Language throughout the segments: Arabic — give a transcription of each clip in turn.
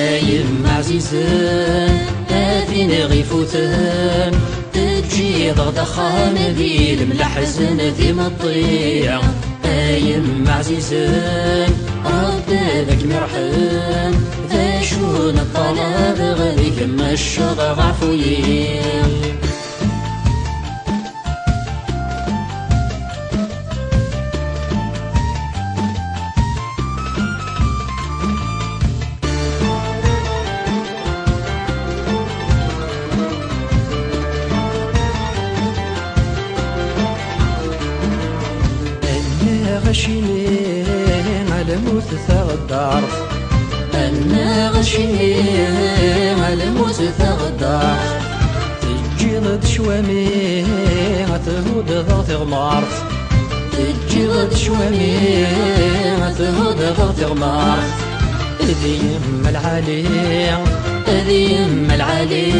يما عزيزان أذين غيفوتان تجي ضغط خام ذي الملح حزن ذي مطيع يما عزيزان ربك مرحم ذا شون الطلب غادي كما الشغل عفويين غشيني على موت ثغدار أنا غشيني على موت ثغدار تجي ضد شوامي غتهود ضغط غمار تجي ضد شوامي غتهود ضغط غمار ذي يما العالي ذي يما العالي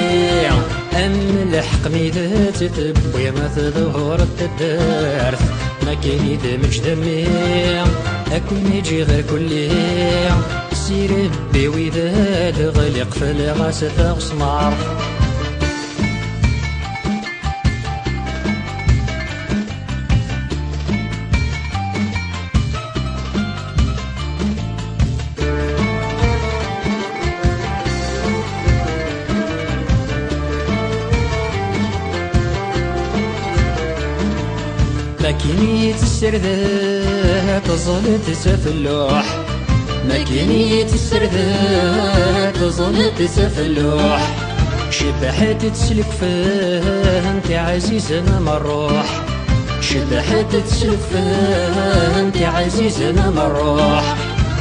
أم الحق ميدات تبوي ما تظهر الدارث ما كاين يدمج دمي أكون يجي غير كلي سير بي ويداد غلق في الغاس تغسمار ماكينية السردة تظل تسف اللوح ماكينية السردة تظل تسف اللوح شبحت تسلك فيه انت عزيز انا مروح شبحت تسلك فيه انت عزيز انا مروح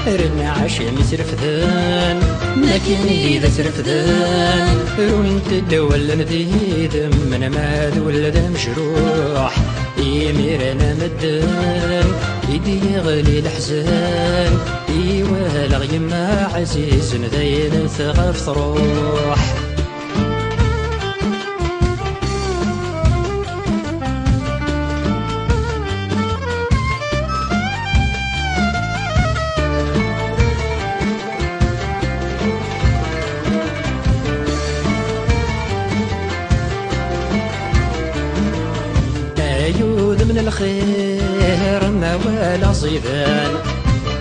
رنا عشان يسرفدان ماكيني ذا سرفدان وانت الدول نديد من ما ذول ذا مجروح يميرنا مدان يدي يغلي الحزان يوالغ يما عزيز ذاين ثغف تروح أيود من الخير ما ولا صيدان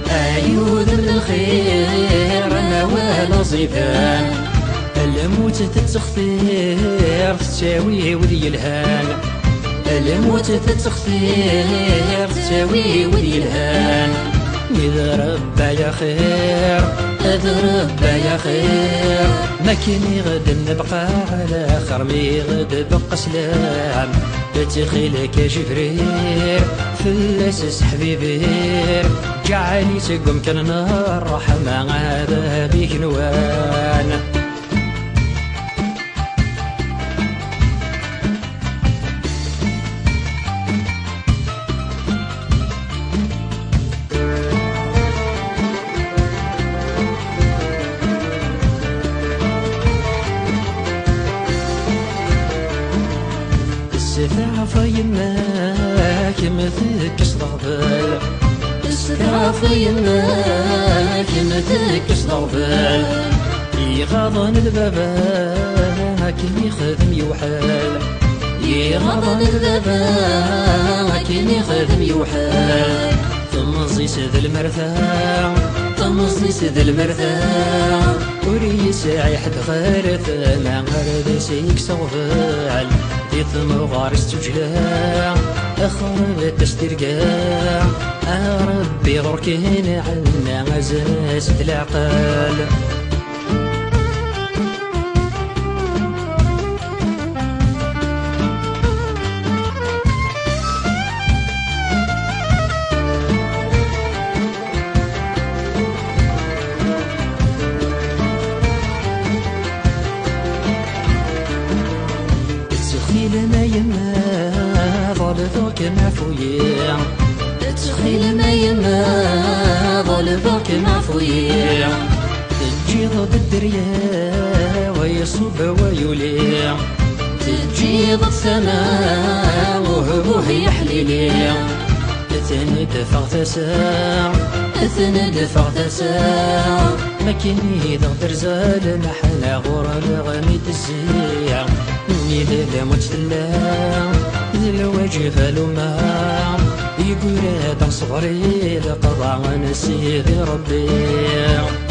أيود من الخير ما ولا صيدان الموت تتخثير تساوي وذي الهان الموت تتخثير تساوي وذي الهان إذا ربا يا خير إذا ربا يا خير ما كيني غد نبقى على خرمي غد بقى سلام تخيلك يا جبريل فلس حبيبير جعلي سقم كان نار رحمة هذا بيك نوان استثاف يماك مثلك صدغبال استثاف يماك مثلك صدغبال يغاضن البابا كي يخدم يوحال يغاضن البابا كي يخدم يوحال طمزي سد المرثا طمزي سد المرثا وري ساعي حد غارث ما غارد سيك صغفال يثم غارس تجلا أخرب تسترقا ربي غركين عنا غزاز العقال تخيل ما يما ظلفك معفوية تخيل ما يما ظلفك معفوية تجي ضد الدريا ويصب ويولي تجي ضد السماء وهبوه يحليلي اثند فغتسا اثند فغتسا مكيني ضغطر زال محنا غورا لغمي تزيع نيد المجتلا ذي الوجه فلما يقول هذا صغري لقضى نسيدي ربي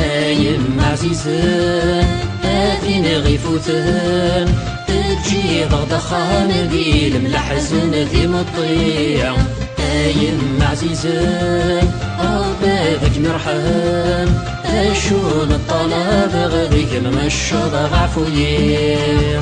ايم عزيزان اثين غيفوتان تجي ضغط خان ذي الملحزن ذي مطيع ايم عزيزان بابك مرحان اشون الطلب غذيك ممشط عفوية